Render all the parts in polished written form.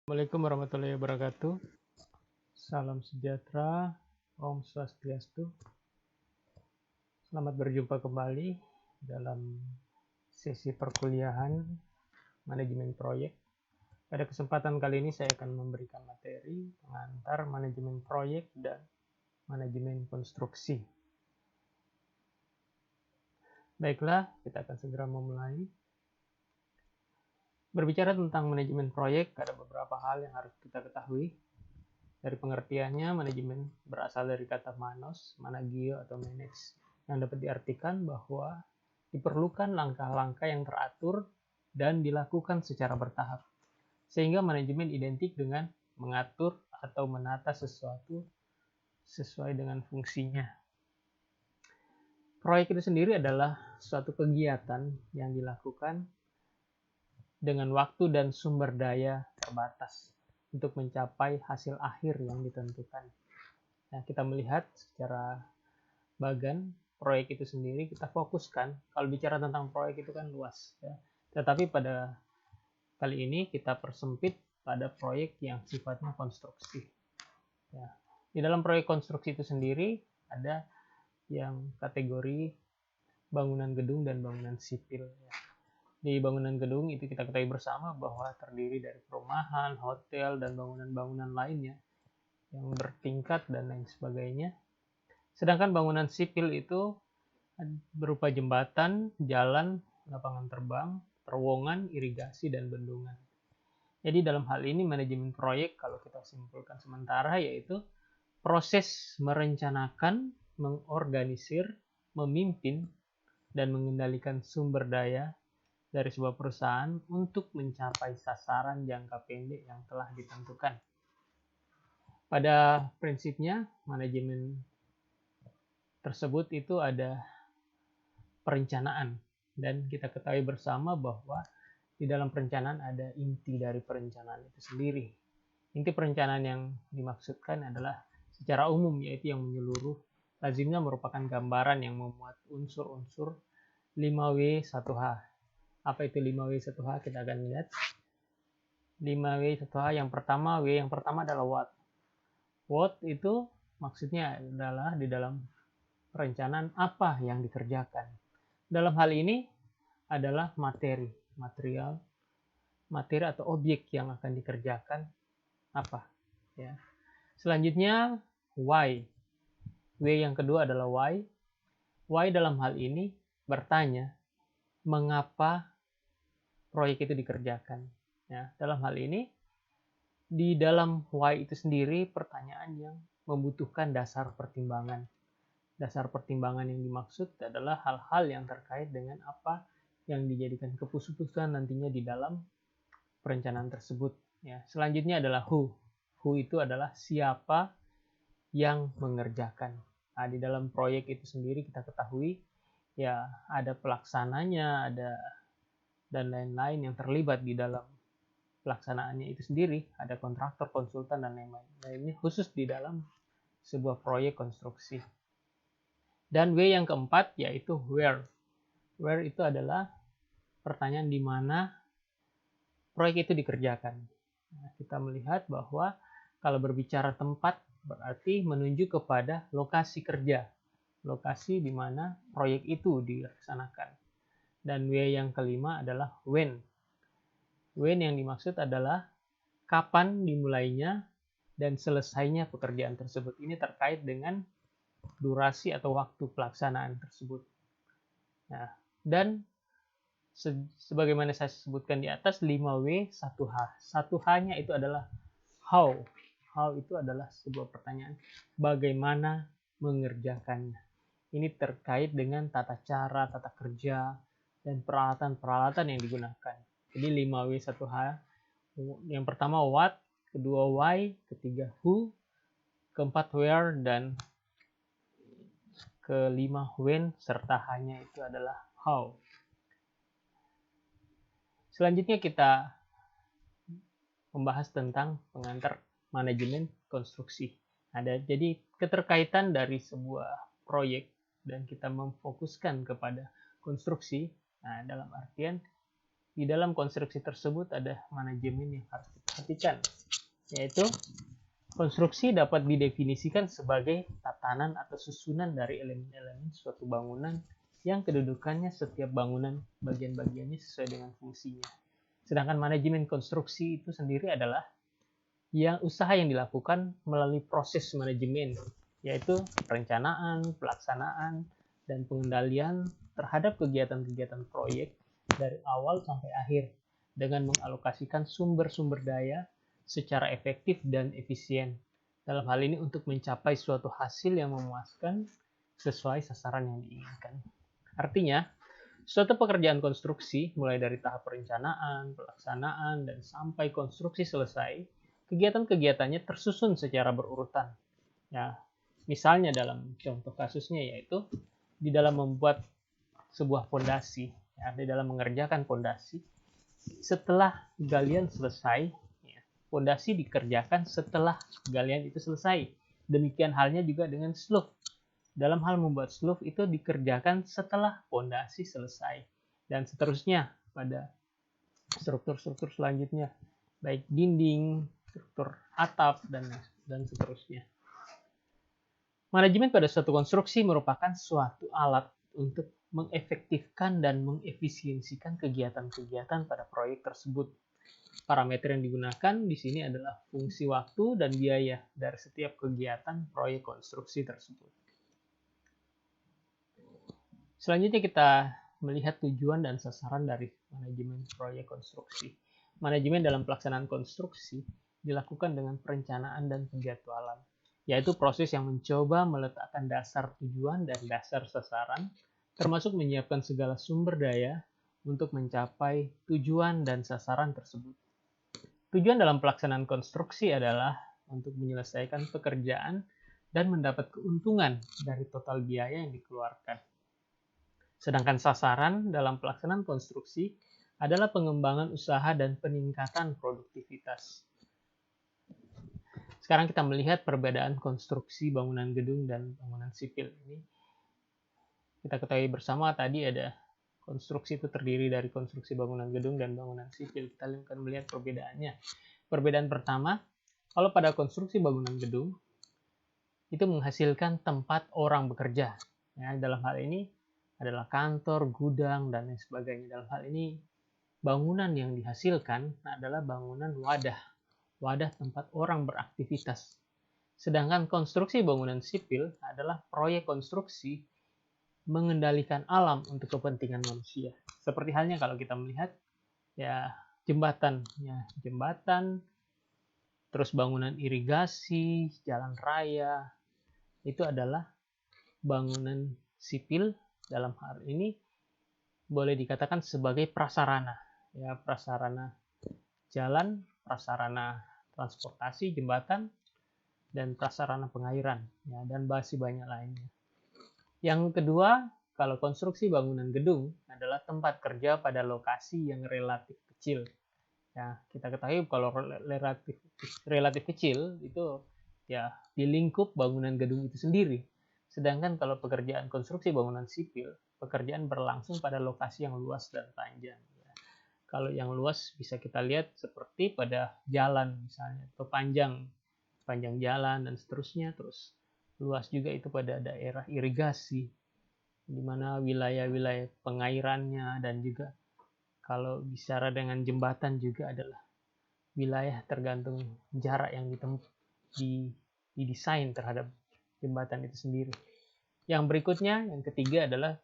Assalamualaikum warahmatullahi wabarakatuh. Salam sejahtera, Om Swastiastu. Selamat berjumpa kembali dalam sesi perkuliahan manajemen proyek. Pada kesempatan kali ini saya akan memberikan materi pengantar manajemen proyek dan manajemen konstruksi. Baiklah, kita akan segera memulai. Berbicara tentang manajemen proyek, ada beberapa hal yang harus kita ketahui. Dari pengertiannya, manajemen berasal dari kata manos, managio, atau manage, yang dapat diartikan bahwa diperlukan langkah-langkah yang teratur dan dilakukan secara bertahap. Sehingga manajemen identik dengan mengatur atau menata sesuatu sesuai dengan fungsinya. Proyek itu sendiri adalah suatu kegiatan yang dilakukan dengan waktu dan sumber daya terbatas untuk mencapai hasil akhir yang ditentukan. Nah, kita melihat secara bagan proyek itu sendiri, kita fokuskan. Kalau bicara tentang proyek itu kan luas, ya. Tetapi pada kali ini kita persempit pada proyek yang sifatnya konstruksi. Ya. Di dalam proyek konstruksi itu sendiri ada yang kategori bangunan gedung dan bangunan sipil. Ya. Di bangunan gedung itu kita ketahui bersama bahwa terdiri dari perumahan, hotel, dan bangunan-bangunan lainnya yang bertingkat dan lain sebagainya. Sedangkan bangunan sipil itu berupa jembatan, jalan, lapangan terbang, terowongan, irigasi, dan bendungan. Jadi dalam hal ini manajemen proyek, kalau kita simpulkan sementara, yaitu proses merencanakan, mengorganisir, memimpin, dan mengendalikan sumber daya dari sebuah perusahaan untuk mencapai sasaran jangka pendek yang telah ditentukan. Pada prinsipnya, manajemen tersebut itu ada perencanaan, dan kita ketahui bersama bahwa di dalam perencanaan ada inti dari perencanaan itu sendiri. Inti perencanaan yang dimaksudkan adalah secara umum, yaitu yang menyeluruh, lazimnya merupakan gambaran yang memuat unsur-unsur 5W1H. Apa itu 5W1H? Kita akan lihat. 5W1H yang pertama, W yang pertama adalah what. What itu maksudnya adalah di dalam perencanaan apa yang dikerjakan. Dalam hal ini adalah materi, material, materi atau objek yang akan dikerjakan apa. Ya. Selanjutnya why. W yang kedua adalah why. Why dalam hal ini bertanya mengapa proyek itu dikerjakan. Ya, dalam hal ini, di dalam why itu sendiri pertanyaan yang membutuhkan dasar pertimbangan. Dasar pertimbangan yang dimaksud adalah hal-hal yang terkait dengan apa yang dijadikan keputusan nantinya di dalam perencanaan tersebut. Ya, selanjutnya adalah who. Who itu adalah siapa yang mengerjakan. Nah, di dalam proyek itu sendiri kita ketahui ya ada pelaksananya, ada dan lain-lain yang terlibat di dalam pelaksanaannya itu sendiri, ada kontraktor, konsultan, dan lain-lainnya, khusus di dalam sebuah proyek konstruksi. Dan W yang keempat yaitu where. Where itu adalah pertanyaan di mana proyek itu dikerjakan. Nah, kita melihat bahwa kalau berbicara tempat berarti menunjuk kepada lokasi kerja, lokasi di mana proyek itu dilaksanakan. Dan W yang kelima adalah when. When yang dimaksud adalah kapan dimulainya dan selesainya pekerjaan tersebut. Ini terkait dengan durasi atau waktu pelaksanaan tersebut. Nah, dan sebagaimana saya sebutkan di atas, 5W 1H. 1H-nya itu adalah how. How itu adalah sebuah pertanyaan bagaimana mengerjakannya. Ini terkait dengan tata cara, tata kerja, dan peralatan-peralatan yang digunakan. Jadi 5W1H, yang pertama what, kedua why, ketiga who, keempat where, dan kelima when, serta hanya itu adalah how. Selanjutnya kita membahas tentang pengantar manajemen konstruksi. Jadi keterkaitan dari sebuah proyek dan kita memfokuskan kepada konstruksi. Nah, dalam artian di dalam konstruksi tersebut ada manajemen yang harus kita perhatikan, yaitu konstruksi dapat didefinisikan sebagai tatanan atau susunan dari elemen-elemen suatu bangunan yang kedudukannya setiap bangunan bagian-bagiannya sesuai dengan fungsinya. Sedangkan manajemen konstruksi itu sendiri adalah usaha yang dilakukan melalui proses manajemen, yaitu perencanaan, pelaksanaan, dan pengendalian terhadap kegiatan-kegiatan proyek dari awal sampai akhir dengan mengalokasikan sumber-sumber daya secara efektif dan efisien. Dalam hal ini untuk mencapai suatu hasil yang memuaskan sesuai sasaran yang diinginkan. Artinya, suatu pekerjaan konstruksi mulai dari tahap perencanaan, pelaksanaan, dan sampai konstruksi selesai, kegiatan-kegiatannya tersusun secara berurutan. Ya, misalnya dalam contoh kasusnya yaitu di dalam membuat sebuah fondasi, ya, di dalam mengerjakan fondasi. Setelah galian selesai, fondasi dikerjakan setelah galian itu selesai. Demikian halnya juga dengan slope. Dalam hal membuat slope itu dikerjakan setelah fondasi selesai. Dan seterusnya pada struktur-struktur selanjutnya, baik dinding, struktur atap, dan seterusnya. Manajemen pada suatu konstruksi merupakan suatu alat untuk mengefektifkan dan mengefisiensikan kegiatan-kegiatan pada proyek tersebut. Parameter yang digunakan di sini adalah fungsi waktu dan biaya dari setiap kegiatan proyek konstruksi tersebut. Selanjutnya kita melihat tujuan dan sasaran dari manajemen proyek konstruksi. Manajemen dalam pelaksanaan konstruksi dilakukan dengan perencanaan dan penjadwalan, yaitu proses yang mencoba meletakkan dasar tujuan dan dasar sasaran, termasuk menyiapkan segala sumber daya untuk mencapai tujuan dan sasaran tersebut. Tujuan dalam pelaksanaan konstruksi adalah untuk menyelesaikan pekerjaan dan mendapat keuntungan dari total biaya yang dikeluarkan. Sedangkan sasaran dalam pelaksanaan konstruksi adalah pengembangan usaha dan peningkatan produktivitas. Sekarang kita melihat perbedaan konstruksi bangunan gedung dan bangunan sipil ini. Kita ketahui bersama tadi ada konstruksi itu terdiri dari konstruksi bangunan gedung dan bangunan sipil. Kita akan melihat perbedaannya. Perbedaan pertama, kalau pada konstruksi bangunan gedung, itu menghasilkan tempat orang bekerja. Ya, dalam hal ini adalah kantor, gudang, dan lain sebagainya. Dalam hal ini, bangunan yang dihasilkan adalah bangunan wadah tempat orang beraktivitas. Sedangkan konstruksi bangunan sipil adalah proyek konstruksi mengendalikan alam untuk kepentingan manusia. Seperti halnya kalau kita melihat ya jembatan, terus bangunan irigasi, jalan raya, itu adalah bangunan sipil. Dalam hal ini boleh dikatakan sebagai prasarana, ya prasarana jalan, prasarana transportasi, jembatan, dan prasarana pengairan, ya, dan masih banyak lainnya. Yang kedua, kalau konstruksi bangunan gedung adalah tempat kerja pada lokasi yang relatif kecil. Ya, kita ketahui kalau relatif kecil itu ya di lingkup bangunan gedung itu sendiri. Sedangkan kalau pekerjaan konstruksi bangunan sipil, pekerjaan berlangsung pada lokasi yang luas dan panjang. Ya. Kalau yang luas bisa kita lihat seperti pada jalan misalnya, atau panjang jalan dan seterusnya, terus luas juga itu pada daerah irigasi, di mana wilayah-wilayah pengairannya, dan juga kalau bicara dengan jembatan juga adalah wilayah tergantung jarak yang didesain terhadap jembatan itu sendiri. Yang berikutnya, yang ketiga adalah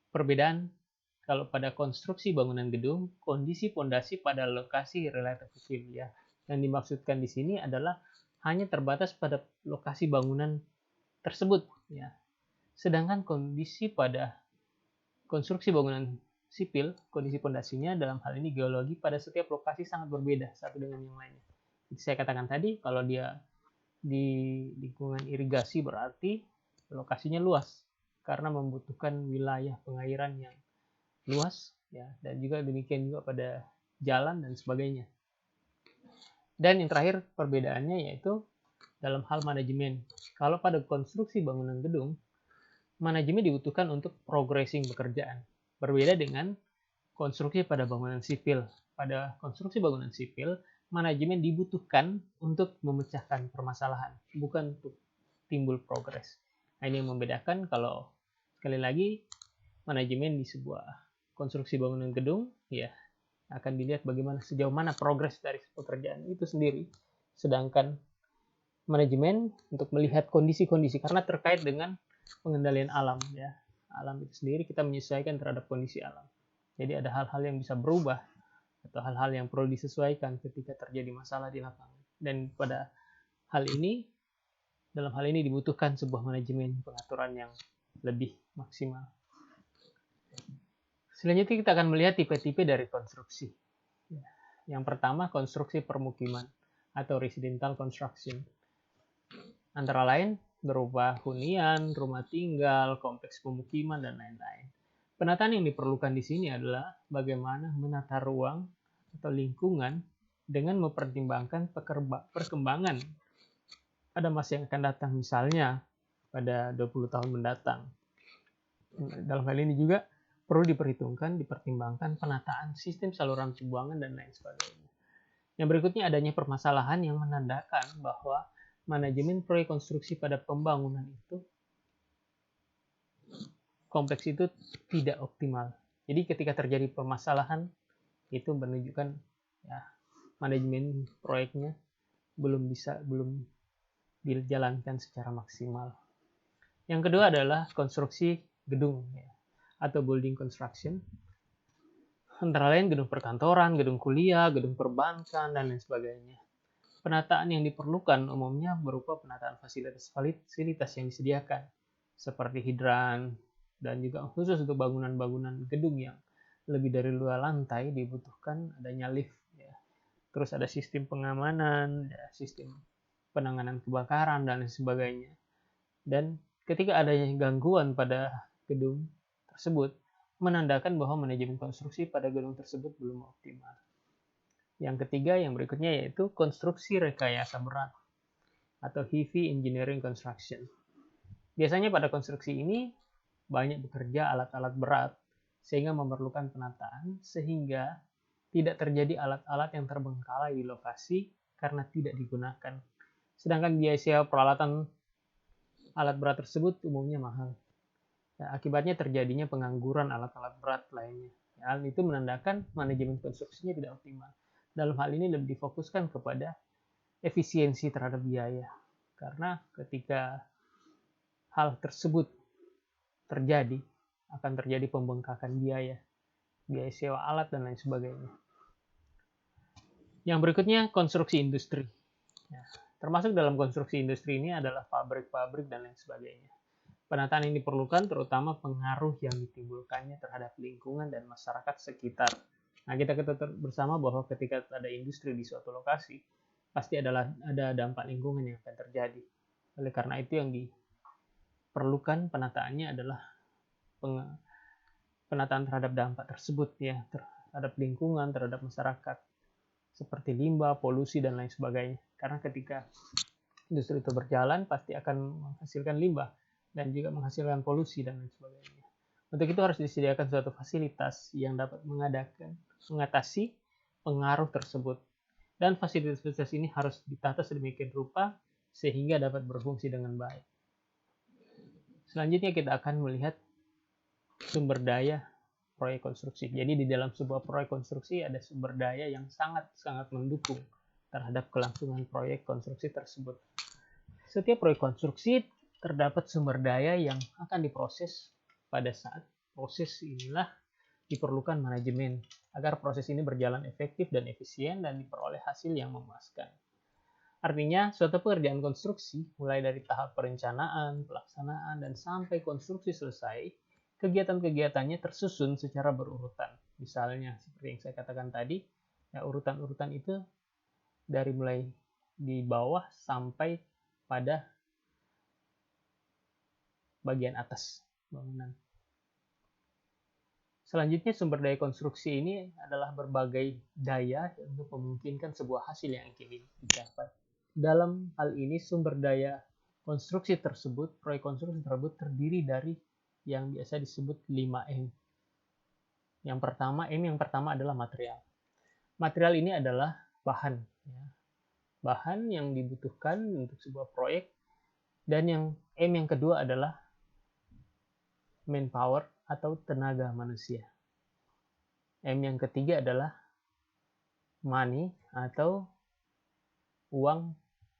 perbedaan kalau pada konstruksi bangunan gedung, kondisi fondasi pada lokasi relatif kecil, ya. Yang dimaksudkan di sini adalah hanya terbatas pada lokasi bangunan tersebut, ya. Sedangkan kondisi pada konstruksi bangunan sipil, kondisi fondasinya dalam hal ini geologi pada setiap lokasi sangat berbeda satu dengan yang lainnya. Jadi saya katakan tadi, kalau dia di lingkungan irigasi berarti lokasinya luas karena membutuhkan wilayah pengairan yang luas, ya, dan juga demikian juga pada jalan dan sebagainya. Dan yang terakhir perbedaannya yaitu dalam hal manajemen. Kalau pada konstruksi bangunan gedung, manajemen dibutuhkan untuk progressing pekerjaan. Berbeda dengan konstruksi pada bangunan sipil. Pada konstruksi bangunan sipil, manajemen dibutuhkan untuk memecahkan permasalahan, bukan untuk timbul progres. Nah, ini yang membedakan kalau sekali lagi manajemen di sebuah konstruksi bangunan gedung, ya akan dilihat bagaimana sejauh mana progres dari pekerjaan itu sendiri. Sedangkan manajemen untuk melihat kondisi-kondisi karena terkait dengan pengendalian alam, ya. Alam itu sendiri kita menyesuaikan terhadap kondisi alam. Jadi ada hal-hal yang bisa berubah atau hal-hal yang perlu disesuaikan ketika terjadi masalah di lapangan. Dan pada hal ini, dalam hal ini dibutuhkan sebuah manajemen pengaturan yang lebih maksimal. Selanjutnya kita akan melihat tipe-tipe dari konstruksi. Yang pertama, konstruksi permukiman atau residential construction. Antara lain berupa hunian, rumah tinggal, kompleks pemukiman, dan lain-lain. Penataan yang diperlukan di sini adalah bagaimana menata ruang atau lingkungan dengan mempertimbangkan perkembangan pada masa yang akan datang, misalnya pada 20 tahun mendatang. Dalam hal ini juga perlu dipertimbangkan penataan sistem saluran pembuangan dan lain sebagainya. Yang berikutnya adanya permasalahan yang menandakan bahwa manajemen proyek konstruksi pada pembangunan itu kompleks itu tidak optimal. Jadi ketika terjadi permasalahan itu menunjukkan ya manajemen proyeknya belum dijalankan secara maksimal. Yang kedua adalah konstruksi gedung ya, atau building construction. Antara lain gedung perkantoran, gedung kuliah, gedung perbankan, dan lain sebagainya. Penataan yang diperlukan umumnya berupa penataan fasilitas yang disediakan, seperti hidran, dan juga khusus untuk bangunan-bangunan gedung yang lebih dari 2 lantai dibutuhkan adanya lift. Ya. Terus ada sistem pengamanan, ya, sistem penanganan kebakaran, dan lain sebagainya. Dan ketika adanya gangguan pada gedung tersebut, menandakan bahwa manajemen konstruksi pada gedung tersebut belum optimal. Yang ketiga, yang berikutnya yaitu konstruksi rekayasa berat atau heavy engineering construction. Biasanya pada konstruksi ini banyak bekerja alat-alat berat sehingga memerlukan penataan sehingga tidak terjadi alat-alat yang terbengkalai di lokasi karena tidak digunakan. Sedangkan biaya sewa peralatan alat berat tersebut umumnya mahal. Ya, akibatnya terjadinya pengangguran alat-alat berat lainnya. Hal itu menandakan manajemen konstruksinya tidak optimal. Dalam hal ini lebih difokuskan kepada efisiensi terhadap biaya. Karena ketika hal tersebut terjadi, akan terjadi pembengkakan biaya sewa alat, dan lain sebagainya. Yang berikutnya, konstruksi industri. Ya, termasuk dalam konstruksi industri ini adalah pabrik-pabrik dan lain sebagainya. Penataan yang diperlukan terutama pengaruh yang ditimbulkannya terhadap lingkungan dan masyarakat sekitar. Nah, kita ketahui bersama bahwa ketika ada industri di suatu lokasi, pasti ada dampak lingkungan yang akan terjadi. Oleh karena itu yang diperlukan penataannya adalah penataan terhadap dampak tersebut, ya, terhadap lingkungan, terhadap masyarakat, seperti limbah, polusi, dan lain sebagainya. Karena ketika industri itu berjalan, pasti akan menghasilkan limbah dan juga menghasilkan polusi dan lain sebagainya. Untuk itu harus disediakan suatu fasilitas yang dapat mengatasi pengaruh tersebut. Dan fasilitas ini harus ditata sedemikian rupa sehingga dapat berfungsi dengan baik. Selanjutnya kita akan melihat sumber daya proyek konstruksi. Jadi di dalam sebuah proyek konstruksi ada sumber daya yang sangat-sangat mendukung terhadap kelangsungan proyek konstruksi tersebut. Setiap proyek konstruksi terdapat sumber daya yang akan diproses. Pada saat proses inilah diperlukan manajemen agar proses ini berjalan efektif dan efisien dan diperoleh hasil yang memuaskan. Artinya, suatu pekerjaan konstruksi mulai dari tahap perencanaan, pelaksanaan, dan sampai konstruksi selesai, kegiatan-kegiatannya tersusun secara berurutan. Misalnya, seperti yang saya katakan tadi, ya, urutan-urutan itu dari mulai di bawah sampai pada bagian atas bangunan. Selanjutnya, sumber daya konstruksi ini adalah berbagai daya untuk memungkinkan sebuah hasil yang ingin dicapai. Dalam hal ini, sumber daya konstruksi tersebut, proyek konstruksi tersebut terdiri dari yang biasa disebut 5M. Yang pertama adalah material. Material ini adalah bahan ya, bahan yang dibutuhkan untuk sebuah proyek, dan yang kedua adalah manpower atau tenaga manusia. Yang ketiga adalah money atau uang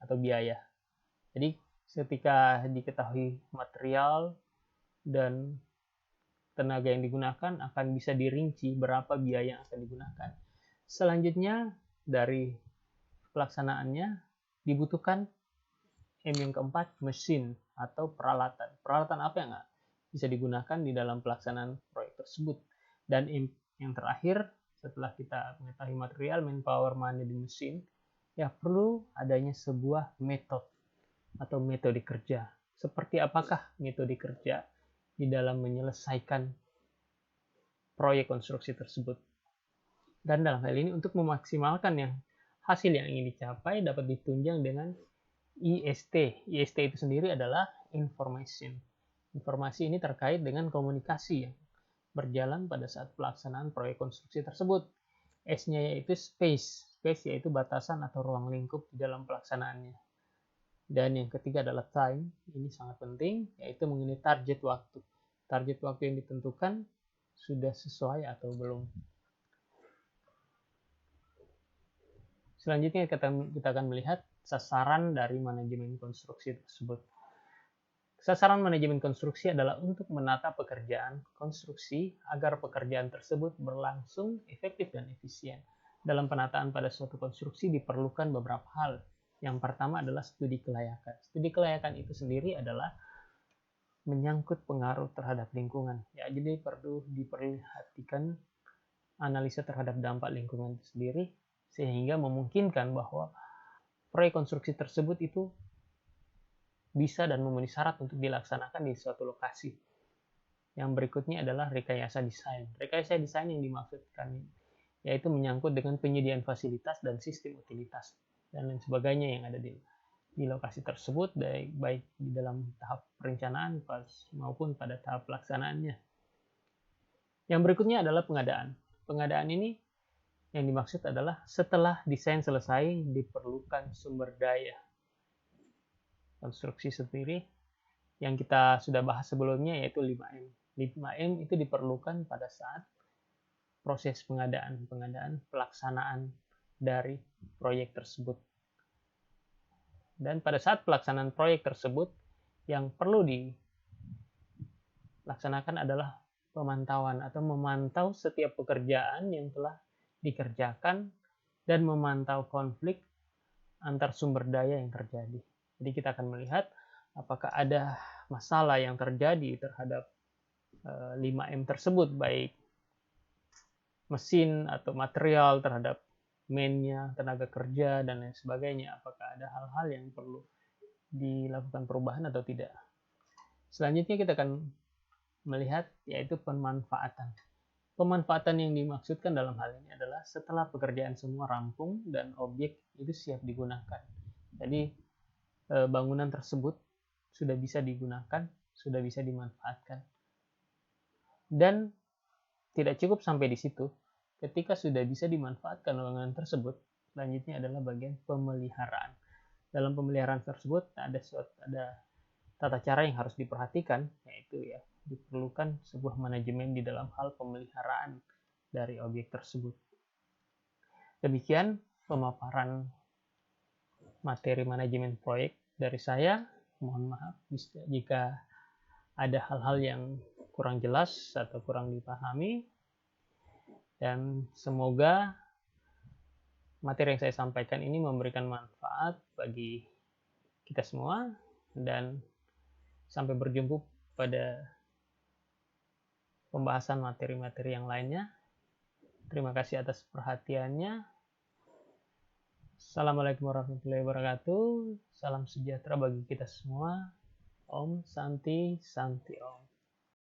atau biaya. Jadi ketika diketahui material dan tenaga yang digunakan, akan bisa dirinci berapa biaya yang akan digunakan. Selanjutnya dari pelaksanaannya dibutuhkan yang keempat, mesin atau peralatan. Peralatan apa yang bisa digunakan di dalam pelaksanaan proyek tersebut. Dan yang terakhir, setelah kita mengetahui material, manpower, money, dan mesin, ya perlu adanya sebuah metode atau metode kerja. Seperti apakah metode kerja di dalam menyelesaikan proyek konstruksi tersebut. Dan dalam hal ini untuk memaksimalkan hasil yang ingin dicapai dapat ditunjang dengan IST. IST itu sendiri adalah information. Informasi ini terkait dengan komunikasi yang berjalan pada saat pelaksanaan proyek konstruksi tersebut. S-nya yaitu space. Space yaitu batasan atau ruang lingkup di dalam pelaksanaannya. Dan yang ketiga adalah time. Ini sangat penting, yaitu mengenai target waktu. Target waktu yang ditentukan sudah sesuai atau belum. Selanjutnya kita akan melihat sasaran dari manajemen konstruksi tersebut. Sasaran manajemen konstruksi adalah untuk menata pekerjaan konstruksi agar pekerjaan tersebut berlangsung efektif dan efisien. Dalam penataan pada suatu konstruksi diperlukan beberapa hal. Yang pertama adalah studi kelayakan. Studi kelayakan itu sendiri adalah menyangkut pengaruh terhadap lingkungan. Ya, jadi perlu diperhatikan analisa terhadap dampak lingkungan itu sendiri, sehingga memungkinkan bahwa proyek konstruksi tersebut itu bisa dan memenuhi syarat untuk dilaksanakan di suatu lokasi. Yang berikutnya adalah rekayasa desain. Rekayasa desain yang dimaksudkan yaitu menyangkut dengan penyediaan fasilitas dan sistem utilitas dan lain sebagainya yang ada di lokasi tersebut, baik di dalam tahap perencanaan maupun pada tahap pelaksanaannya. Yang berikutnya adalah pengadaan. Pengadaan ini yang dimaksud adalah setelah desain selesai diperlukan sumber daya konstruksi sendiri yang kita sudah bahas sebelumnya, yaitu 5M. 5M itu diperlukan pada saat proses pengadaan pelaksanaan dari proyek tersebut. Dan pada saat pelaksanaan proyek tersebut yang perlu dilaksanakan adalah pemantauan atau memantau setiap pekerjaan yang telah dikerjakan dan memantau konflik antar sumber daya yang terjadi. Jadi kita akan melihat apakah ada masalah yang terjadi terhadap 5M tersebut, baik mesin atau material, terhadap man-nya, tenaga kerja, dan lain sebagainya. Apakah ada hal-hal yang perlu dilakukan perubahan atau tidak. Selanjutnya kita akan melihat yaitu pemanfaatan. Pemanfaatan yang dimaksudkan dalam hal ini adalah setelah pekerjaan semua rampung dan objek itu siap digunakan. Jadi bangunan tersebut sudah bisa digunakan, sudah bisa dimanfaatkan. Dan tidak cukup sampai di situ. Ketika sudah bisa dimanfaatkan bangunan tersebut, selanjutnya adalah bagian pemeliharaan. Dalam pemeliharaan tersebut ada tata cara yang harus diperhatikan, yaitu diperlukan sebuah manajemen di dalam hal pemeliharaan dari objek tersebut. Demikian pemaparan materi manajemen proyek dari saya. Mohon maaf jika ada hal-hal yang kurang jelas atau kurang dipahami, dan semoga materi yang saya sampaikan ini memberikan manfaat bagi kita semua, dan sampai berjumpa pada pembahasan materi-materi yang lainnya. Terima kasih atas perhatiannya. Assalamualaikum warahmatullahi wabarakatuh. Salam sejahtera bagi kita semua. Om Santi Santi Om.